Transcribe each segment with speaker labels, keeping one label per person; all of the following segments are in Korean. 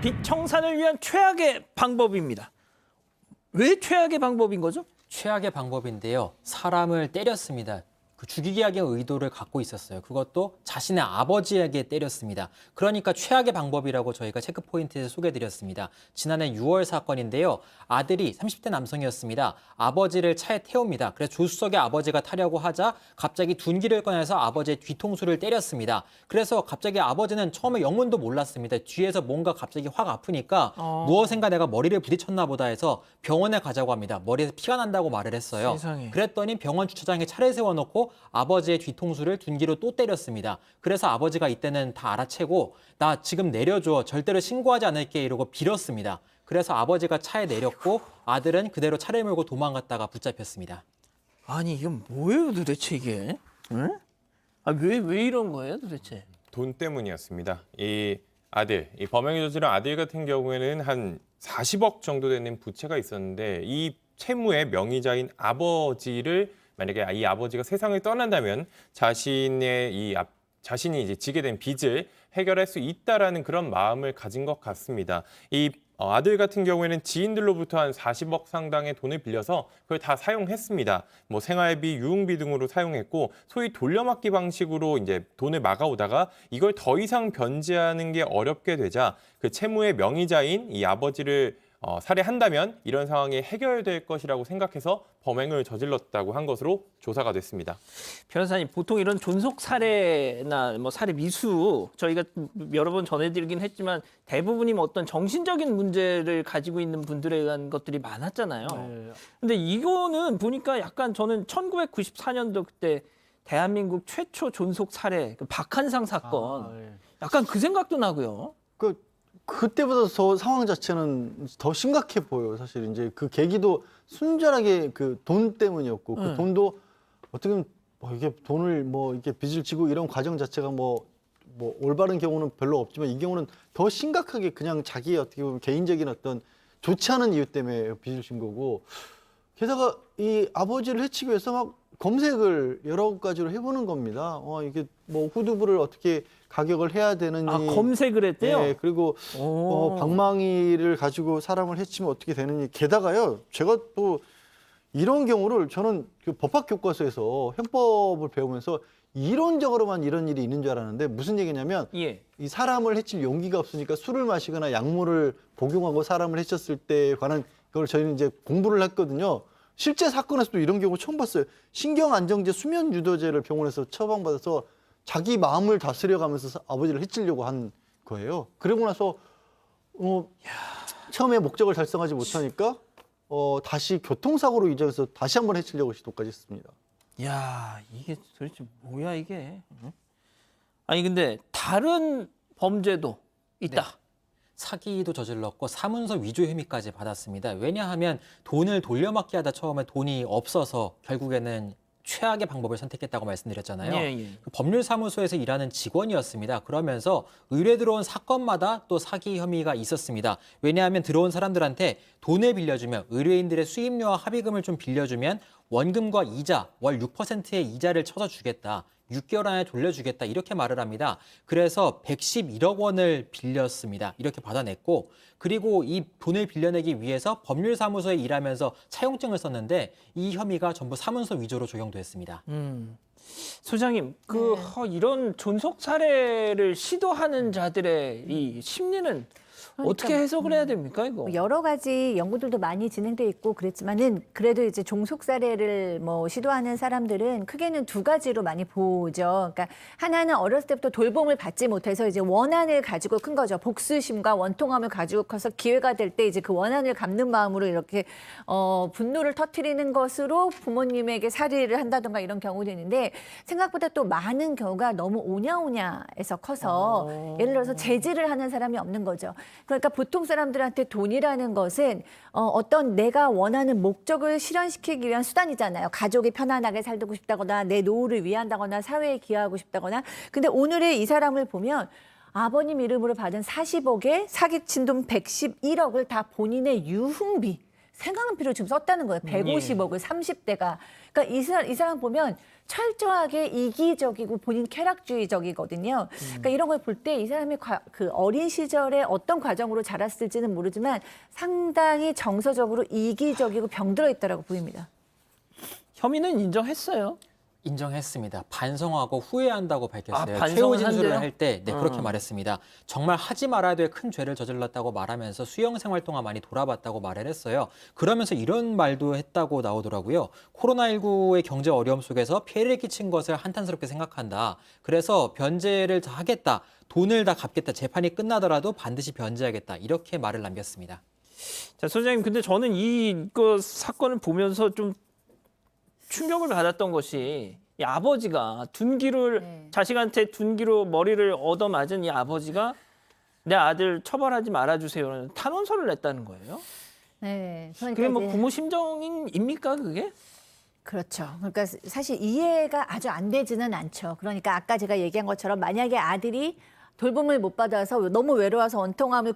Speaker 1: 빚 청산을 위한 최악의 방법입니다. 왜 최악의 방법인 거죠?
Speaker 2: 최악의 방법인데요. 사람을 때렸습니다. 그 죽이기 하기 의도를 갖고 있었어요. 그것도 자신의 아버지에게 때렸습니다. 그러니까 최악의 방법이라고 저희가 체크포인트에서 소개해드렸습니다. 지난해 6월 사건인데요. 아들이 30대 남성이었습니다. 아버지를 차에 태웁니다. 그래서 조수석에 아버지가 타려고 하자 갑자기 둔기를 꺼내서 아버지의 뒤통수를 때렸습니다. 그래서 갑자기 아버지는 처음에 영문도 몰랐습니다. 뒤에서 뭔가 갑자기 확 아프니까 무엇인가 내가 머리를 부딪혔나 보다 해서 병원에 가자고 합니다. 머리에서 피가 난다고 말을 했어요.
Speaker 1: 세상에.
Speaker 2: 그랬더니 병원 주차장에 차를 세워놓고 아버지의 뒤통수를 둔기로 또 때렸습니다. 그래서 아버지가 이때는 다 알아채고 나 지금 내려줘. 절대로 신고하지 않을게 이러고 빌었습니다. 그래서 아버지가 차에 내렸고 아들은 그대로 차를 몰고 도망갔다가 붙잡혔습니다.
Speaker 1: 아니 이건 뭐예요 도대체 이게? 응? 왜 이런 거예요 도대체?
Speaker 3: 돈 때문이었습니다. 이 아들, 이 범행을 저지른 아들 같은 경우에는 한 40억 정도 되는 부채가 있었는데 이 채무의 명의자인 아버지를 만약에 이 아버지가 세상을 떠난다면 자신이 이제 지게 된 빚을 해결할 수 있다라는 그런 마음을 가진 것 같습니다. 이 아들 같은 경우에는 지인들로부터 한 40억 상당의 돈을 빌려서 그걸 다 사용했습니다. 뭐 생활비, 유흥비 등으로 사용했고 소위 돌려막기 방식으로 이제 돈을 막아오다가 이걸 더 이상 변제하는 게 어렵게 되자 그 채무의 명의자인 이 아버지를 살해한다면 이런 상황이 해결될 것이라고 생각해서 범행을 저질렀다고 한 것으로 조사가 됐습니다.
Speaker 1: 변호사님 보통 이런 존속 살해나 뭐 살해 미수 저희가 여러 번 전해드리긴 했지만 대부분이 뭐 어떤 정신적인 문제를 가지고 있는 분들에 의한 것들이 많았잖아요. 근데 이거는 보니까 약간 저는 1994년도 그때 대한민국 최초 존속 살해 그 박한상 사건 약간 그 생각도 나고요.
Speaker 4: 그때보다 더 상황 자체는 더 심각해 보여요. 사실 이제 그 계기도 순전하게 그 돈 때문이었고 그 돈도 어떻게 보면 이게 돈을 뭐 이렇게 빚을 지고 이런 과정 자체가 뭐 올바른 경우는 별로 없지만 이 경우는 더 심각하게 그냥 자기의 어떻게 보면 개인적인 어떤 좋지 않은 이유 때문에 빚을 진 거고 게다가 이 아버지를 해치기 위해서 막 검색을 여러 가지로 해보는 겁니다. 이게 뭐 후두부를 어떻게 가격을 해야 되느니
Speaker 1: 검색을 했대요?
Speaker 4: 네, 그리고 방망이를 가지고 사람을 해치면 어떻게 되느니 게다가요. 제가 또 이런 경우를 저는 그 법학 교과서에서 형법을 배우면서 이론적으로만 이런 일이 있는 줄 알았는데 무슨 얘기냐면 이 사람을 해칠 용기가 없으니까 술을 마시거나 약물을 복용하고 사람을 해쳤을 때에 관한 그걸 저희는 이제 공부를 했거든요. 실제 사건에서도 이런 경우 처음 봤어요. 신경안정제 수면유도제를 병원에서 처방받아서 자기 마음을 다스려가면서 아버지를 해치려고 한 거예요. 그러고 나서 처음에 목적을 달성하지 못하니까 다시 교통사고로 이전해서 다시 한번 해치려고 시도까지 했습니다.
Speaker 1: 야 이게 도대체 뭐야 이게? 응? 아니 근데 다른 범죄도 있다.
Speaker 2: 네. 사기도 저질렀고 사문서 위조 혐의까지 받았습니다. 왜냐하면 돈을 돌려막기 하다 처음에 돈이 없어서 결국에는 최악의 방법을 선택했다고 말씀드렸잖아요. 그 법률사무소에서 일하는 직원이었습니다. 그러면서 의뢰 들어온 사건마다 또 사기 혐의가 있었습니다. 왜냐하면 들어온 사람들한테 돈을 빌려주면 의뢰인들의 수임료와 합의금을 좀 빌려주면 원금과 이자, 월 6%의 이자를 쳐서 주겠다. 6개월 안에 돌려주겠다 이렇게 말을 합니다. 그래서 111억 원을 빌렸습니다. 이렇게 받아냈고 그리고 이 돈을 빌려내기 위해서 법률사무소에 일하면서 차용증을 썼는데 이 혐의가 전부 사문서 위조로 적용됐습니다.
Speaker 1: 소장님, 이런 존속 살해를 시도하는 자들의 이 심리는 어떻게 해석을 해야 됩니까, 이거?
Speaker 5: 여러 가지 연구들도 많이 진행돼 있고 그랬지만은 그래도 이제 종속 살해를 뭐 시도하는 사람들은 크게는 두 가지로 많이 보죠. 그러니까 하나는 어렸을 때부터 돌봄을 받지 못해서 이제 원한을 가지고 큰 거죠. 복수심과 원통함을 가지고 커서 기회가 될 때 이제 그 원한을 갚는 마음으로 이렇게 분노를 터뜨리는 것으로 부모님에게 살해를 한다든가 이런 경우도 있는데 생각보다 또 많은 경우가 너무 오냐오냐해서 커서 예를 들어서 재질을 하는 사람이 없는 거죠. 그러니까 보통 사람들한테 돈이라는 것은 어떤 내가 원하는 목적을 실현시키기 위한 수단이잖아요. 가족이 편안하게 살고 싶다거나 내 노후를 위한다거나 사회에 기여하고 싶다거나. 근데 오늘의 이 사람을 보면 아버님 이름으로 받은 40억에 사기친 돈 111억을 다 본인의 유흥비 생활비로 지금 썼다는 거예요. 150억을 30대가. 그러니까 이 사람 보면 철저하게 이기적이고 본인 쾌락주의적이거든요. 그러니까 이런 걸 볼 때 이 사람이 그 어린 시절에 어떤 과정으로 자랐을지는 모르지만 상당히 정서적으로 이기적이고 병들어 있다라고 보입니다.
Speaker 1: 혐의는 인정했어요.
Speaker 2: 인정했습니다. 반성하고 후회한다고 밝혔어요.
Speaker 1: 반성은
Speaker 2: 최후 진술을
Speaker 1: 한대요?
Speaker 2: 할 때 그렇게 말했습니다. 정말 하지 말아야 될 큰 죄를 저질렀다고 말하면서 수영 생활 동안 많이 돌아봤다고 말을 했어요. 그러면서 이런 말도 했다고 나오더라고요. 코로나19의 경제 어려움 속에서 피해를 끼친 것을 한탄스럽게 생각한다. 그래서 변제를 다 하겠다. 돈을 다 갚겠다. 재판이 끝나더라도 반드시 변제하겠다. 이렇게 말을 남겼습니다.
Speaker 1: 자, 소장님, 근데 저는 이거 사건을 보면서 좀 충격을 받았던 것이 이 아버지가 둔기를 자식한테 둔기로 머리를 얻어맞은 이 아버지가 내 아들 처벌하지 말아주세요라는 탄원서를 냈다는 거예요.
Speaker 5: 네.
Speaker 1: 그게 뭐
Speaker 5: 이제
Speaker 1: 부모 심정입니까 그게?
Speaker 5: 그렇죠. 그러니까 사실 이해가 아주 안 되지는 않죠. 그러니까 아까 제가 얘기한 것처럼 만약에 아들이 돌봄을 못 받아서 너무 외로워서 원통함을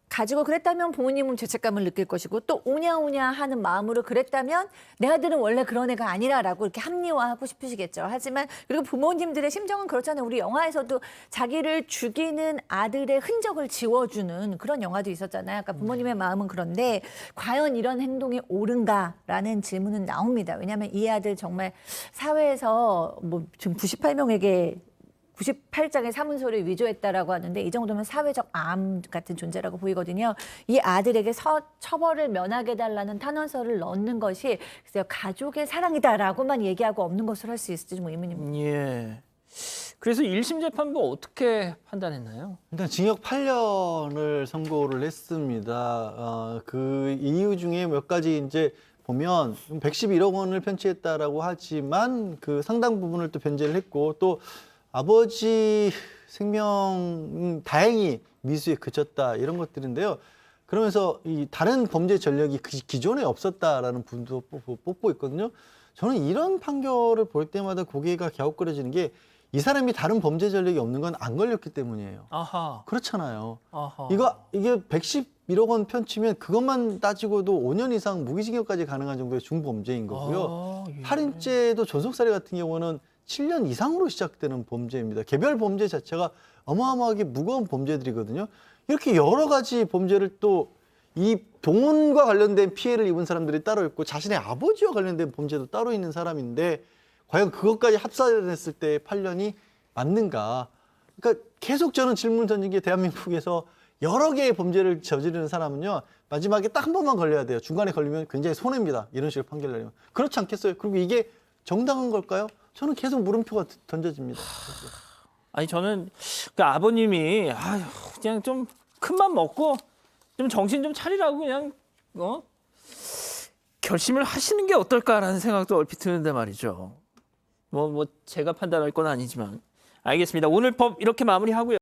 Speaker 5: 가지고 그랬다면 부모님은 죄책감을 느낄 것이고 또 오냐오냐 하는 마음으로 그랬다면 내 아들은 원래 그런 애가 아니라라고 이렇게 합리화하고 싶으시겠죠. 하지만 그리고 부모님들의 심정은 그렇잖아요. 우리 영화에서도 자기를 죽이는 아들의 흔적을 지워주는 그런 영화도 있었잖아요. 그러니까 부모님의 마음은 그런데 과연 이런 행동이 옳은가라는 질문은 나옵니다. 왜냐하면 이 아들 정말 사회에서 뭐 지금 98명에게 98장의 사문서를 위조했다라고 하는데 이 정도면 사회적 암 같은 존재라고 보이거든요. 이 아들에게 처벌을 면하게 해달라는 탄원서를 넣는 것이 글쎄요, 가족의 사랑이다라고만 얘기하고 없는 것으로 할 수 있을지 좀 의문입니다.
Speaker 1: 예. 그래서 1심 재판부 어떻게 판단했나요?
Speaker 4: 일단 징역 8년을 선고를 했습니다. 그 이유 중에 몇 가지 이제 보면 111억 원을 편취했다라고 하지만 그 상당 부분을 또 변제를 했고 또 아버지 생명 다행히 미수에 그쳤다 이런 것들인데요. 그러면서 이 다른 범죄 전력이 기존에 없었다라는 분도 뽑고 있거든요. 저는 이런 판결을 볼 때마다 고개가 갸웃거려지는 게 이 사람이 다른 범죄 전력이 없는 건 안 걸렸기 때문이에요.
Speaker 1: 아하.
Speaker 4: 그렇잖아요.
Speaker 1: 아하.
Speaker 4: 이게 111억 원 편치면 그것만 따지고도 5년 이상 무기징역까지 가능한 정도의 중범죄인 거고요.
Speaker 1: 예.
Speaker 4: 살인죄도 존속살해 같은 경우는 7년 이상으로 시작되는 범죄입니다. 개별 범죄 자체가 어마어마하게 무거운 범죄들이거든요. 이렇게 여러 가지 범죄를 또 이 돈과 관련된 피해를 입은 사람들이 따로 있고 자신의 아버지와 관련된 범죄도 따로 있는 사람인데 과연 그것까지 합산했을 때 8년이 맞는가? 그러니까 계속 저는 질문 던진 게 대한민국에서 여러 개의 범죄를 저지르는 사람은요. 마지막에 딱 한 번만 걸려야 돼요. 중간에 걸리면 굉장히 손해입니다. 이런 식으로 판결 내리면. 그렇지 않겠어요? 그리고 이게 정당한 걸까요? 저는 계속 물음표가 던져집니다.
Speaker 1: 아니 저는 그 아버님이 그냥 좀 큰맘 먹고 좀 정신 좀 차리라고 그냥 결심을 하시는 게 어떨까라는 생각도 얼핏 드는데 말이죠. 뭐 제가 판단할 건 아니지만 알겠습니다. 오늘 법 이렇게 마무리하고요.